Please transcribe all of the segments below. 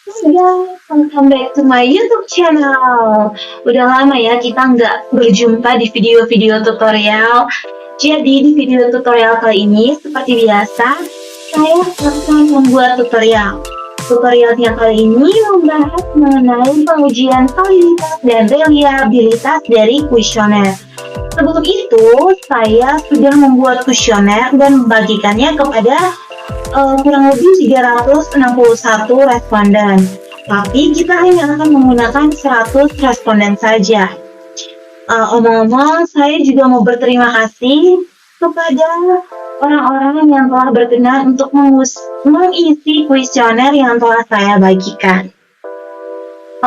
Guys, welcome back to my YouTube channel. Udah lama ya kita nggak berjumpa di video-video tutorial. Jadi di video tutorial kali ini, seperti biasa, saya akan membuat tutorial. Tutorialnya kali ini membahas mengenai pengujian validitas dan reliabilitas dari kuesioner. Sebelum itu, saya sudah membuat kuesioner dan membagikannya kepada kurang lebih 361 responden. Tapi kita hanya akan menggunakan 100 responden saja. Omong-omong, saya juga mau berterima kasih kepada orang-orang yang telah berkenan untuk mengisi kuesioner yang telah saya bagikan.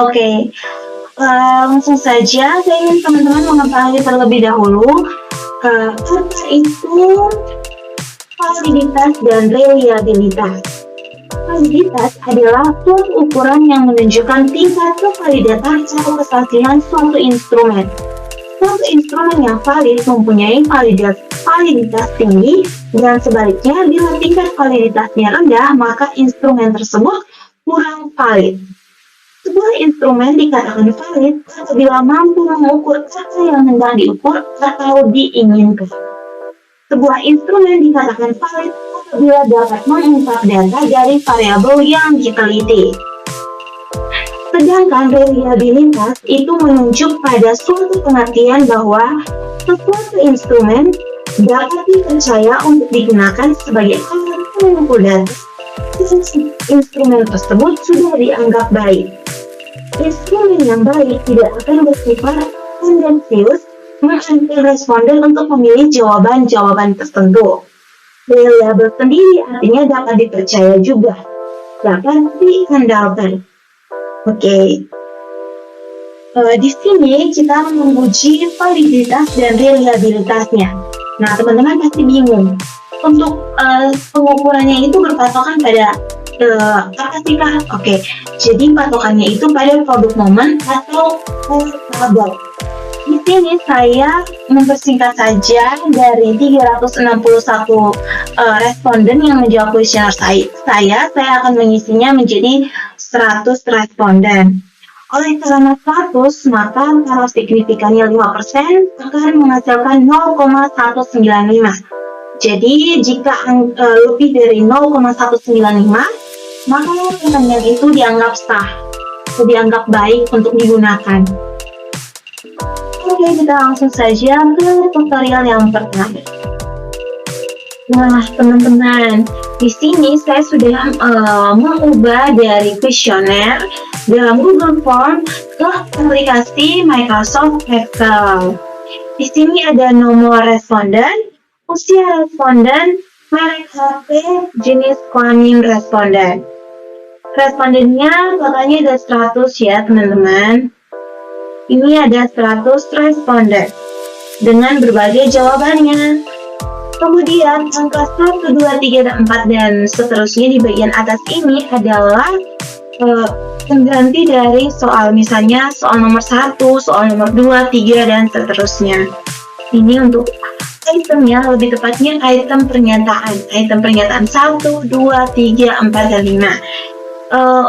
Oke, langsung saja saya ingin teman-teman mengetahui terlebih dahulu apa itu validitas dan reliabilitas. Validitas adalah suatu ukuran yang menunjukkan tingkat kevalidatan atau kesaksian suatu instrumen. Suatu instrumen yang valid mempunyai validitas tinggi, dan sebaliknya bila tingkat validitasnya rendah, maka instrumen tersebut kurang valid. Sebuah instrumen dikatakan valid apabila mampu mengukur apa yang hendak diukur atau diinginkan. Sebuah instrumen dikatakan valid apabila dapat mengungkap data dari variabel yang diteliti. Sedangkan reliabilitas itu menunjuk pada suatu pengertian bahwa sesuatu instrumen dapat dipercaya untuk digunakan sebagai alat pengukur data. Instrumen tersebut sudah dianggap baik. Instrumen yang baik tidak akan bersifat tendensius mengambil responden untuk memilih jawaban-jawaban tertentu. Reliable sendiri artinya dapat dipercaya juga, dapat diandalkan. Oke. Di sini kita menguji validitas dan reliabilitasnya. Nah, teman-teman pasti bingung. Untuk pengukurannya itu berpatokan pada apa sih Kak? Oke. Jadi patokannya itu pada produk momen atau variabel. Di sini saya mempersingkat saja dari 361 responden yang menjawab kuesioner saya akan mengisinya menjadi 100 responden. Oleh karena 100, maka kalau signifikannya 5% akan menghasilkan 0,195. Jadi jika lebih dari 0,195, maka pertanyaan itu dianggap sah, dianggap baik untuk digunakan. Oke, kita langsung saja ke tutorial yang pertama. Nah, teman-teman, di sini saya sudah mengubah dari kuesioner dalam Google Form ke aplikasi Microsoft Excel. Di sini ada nomor responden, usia responden, merek HP, jenis kelamin responden. Respondennya totalnya ada 100 ya, teman-teman. Ini ada 100 responden dengan berbagai jawabannya. Kemudian angka 1, 2, 3, dan 4 dan seterusnya di bagian atas ini adalah pengganti dari soal, misalnya soal nomor 1, soal nomor 2, 3, dan seterusnya. Ini untuk itemnya, lebih tepatnya item pernyataan. Item pernyataan 1, 2, 3, 4, dan 5.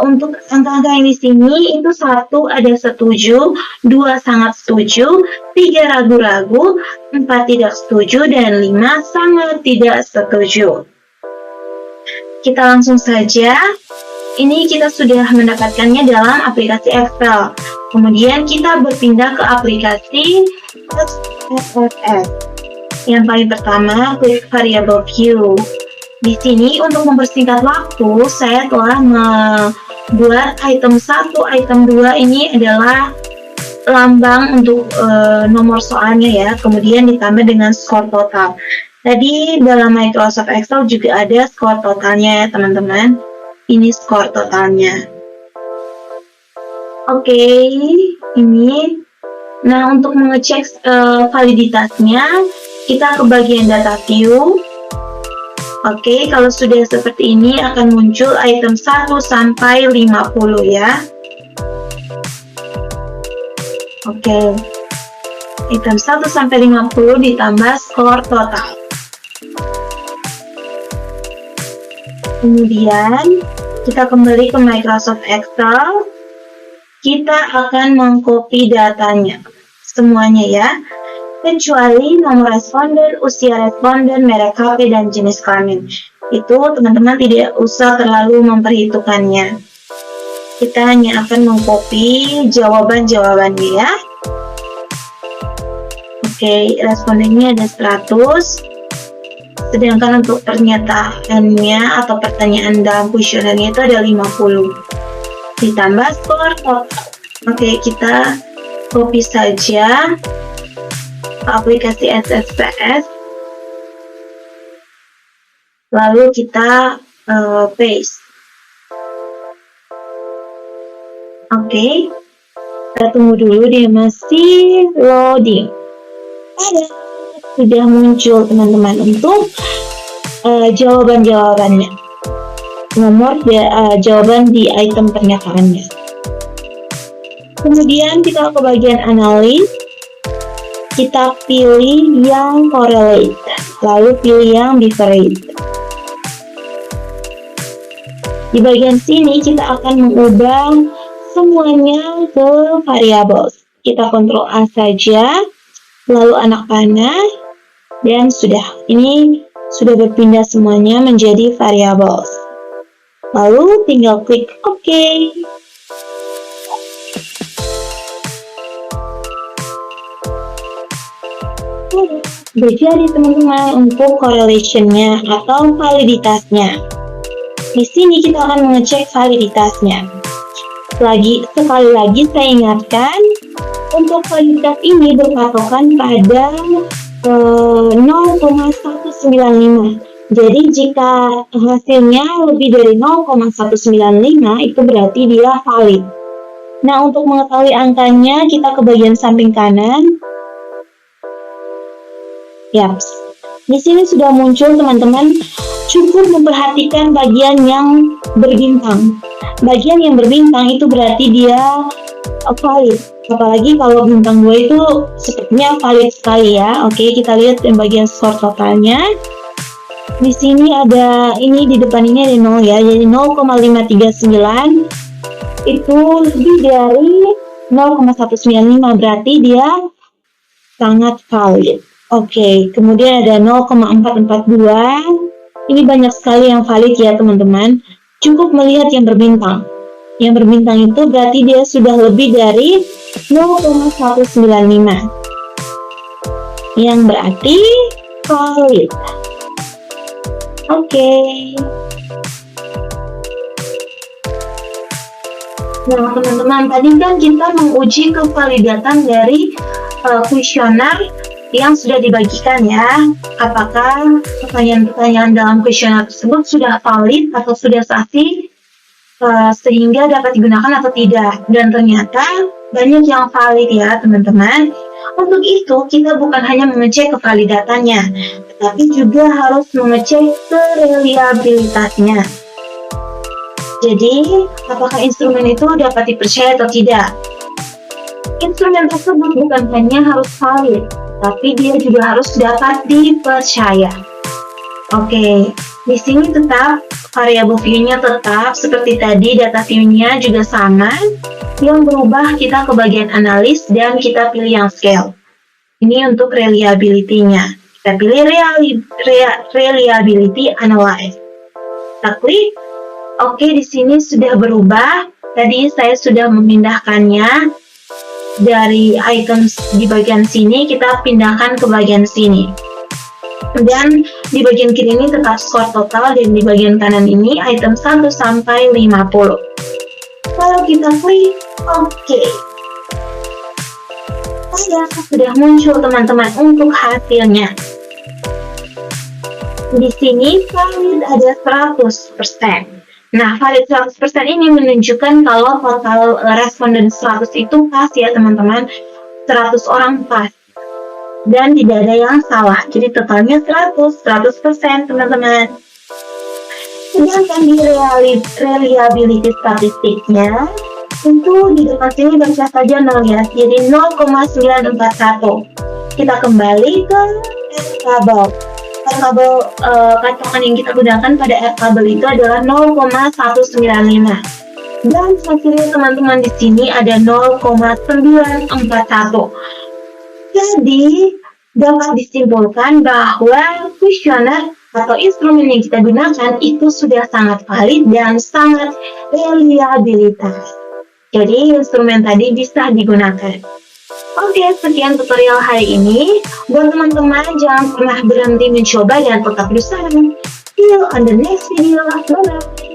Untuk angka-angka yang di sini itu 1 ada setuju, 2 sangat setuju, 3 ragu-ragu, 4 tidak setuju, dan 5 sangat tidak setuju. Kita langsung saja. Ini kita sudah mendapatkannya dalam aplikasi Excel. Kemudian kita berpindah ke aplikasi SPSS. Yang paling pertama, klik variable view. Di sini untuk mempersingkat waktu, saya telah membuat item 1, item 2 ini adalah lambang untuk nomor soalnya ya, kemudian ditambah dengan skor total. Tadi dalam Microsoft Excel juga ada skor totalnya ya teman-teman. Ini skor totalnya. Oke, ini. Nah, untuk mengecek validitasnya, kita ke bagian data view. Oke, kalau sudah seperti ini akan muncul item 1 sampai 50 ya. Oke. Item 1 sampai 50 ditambah skor total. Kemudian Kita kembali ke Microsoft Excel. Kita akan mengcopy datanya semuanya ya, kecuali nomor responden, usia responden, merek HP, dan jenis kelamin. Itu teman-teman tidak usah terlalu memperhitungkannya. Kita hanya akan mengcopy jawaban-jawabannya ya. Oke, respondennya ada 100. Sedangkan untuk pernyataannya atau pertanyaan dalam kuesionernya itu ada 50. Ditambah skor total. Oke, kita copy saja aplikasi SSPS. Lalu kita paste. Oke, kita tunggu dulu, dia masih loading. Ada, sudah muncul teman-teman untuk jawaban-jawabannya, nomor jawaban di item pernyataannya. Kemudian kita ke bagian analis, kita pilih yang correlate, lalu pilih yang bifurcate. Di bagian sini kita akan mengubah semuanya ke variables. Kita Ctrl A saja, lalu anak panah, dan sudah. Ini sudah berpindah semuanya menjadi variables. Lalu tinggal klik OK. Sudah jadi teman-teman untuk correlation-nya atau validitasnya. Di sini kita akan mengecek validitasnya. Sekali lagi saya ingatkan, untuk validitas ini berpatokan pada 0,195. Jadi jika hasilnya lebih dari 0,195 itu berarti dia valid. Nah, untuk mengetahui angkanya kita ke bagian samping kanan. Yaps. Di sini sudah muncul teman-teman. Cukup memperhatikan bagian yang berbintang. Bagian yang berbintang itu berarti dia valid. Apalagi kalau bintang 2 itu sepertinya valid sekali ya. Oke, kita lihat yang bagian skor totalnya. Di sini ada, ini di depan ini ada 0 ya. Jadi 0,539 itu lebih dari 0,195, berarti dia sangat valid. Oke, kemudian ada 0,442. Ini banyak sekali yang valid ya teman-teman. Cukup melihat yang berbintang. Yang berbintang itu berarti dia sudah lebih dari 0,195. Yang berarti valid. Oke. Nah teman-teman, tadi kan kita menguji kevalidatan dari kuesioner yang sudah dibagikan ya. Apakah pertanyaan-pertanyaan dalam kuesioner tersebut sudah valid atau sudah sahih sehingga dapat digunakan atau tidak. Dan ternyata banyak yang valid ya teman-teman. Untuk itu kita bukan hanya mengecek kevalidatannya, tetapi juga harus mengecek kereliabilitasnya. Jadi apakah instrumen itu dapat dipercaya atau tidak. Instrumen tersebut bukan hanya harus valid, tapi dia juga harus dapat dipercaya. Oke, di sini tetap variable view-nya tetap seperti tadi, data view-nya juga sama. Yang berubah kita ke bagian analis dan kita pilih yang scale. Ini untuk reliability-nya. Kita pilih reliability analyze. Kita klik. Oke, di sini sudah berubah. Tadi saya sudah memindahkannya dari items di bagian sini, kita pindahkan ke bagian sini. Dan di bagian kiri ini tetap skor total, dan di bagian kanan ini item 1 sampai 50. Kalau kita klik OK, sudah muncul teman-teman untuk hasilnya. Di sini valid ada 100%. Nah, valid 100% ini menunjukkan kalau total responden 100 itu pas ya teman-teman. 100 orang pas. Dan tidak ada yang salah. Jadi totalnya 100% teman-teman. Sedangkan di reliability statistiknya, itu di depan sini baca saja 0 ya. Jadi 0,941. Kita kembali ke table. air kabel patokan yang kita gunakan pada air kabel itu adalah 0,195. Dan hasilnya teman-teman di sini ada 0,941. Jadi dapat disimpulkan bahwa kuesioner atau instrumen yang kita gunakan itu sudah sangat valid dan sangat reliabilitas. Jadi instrumen tadi bisa digunakan. Oke, sekian tutorial hari ini. Buat teman-teman, jangan pernah berhenti mencoba dan tetap berusaha. See you on the next video. Bye-bye.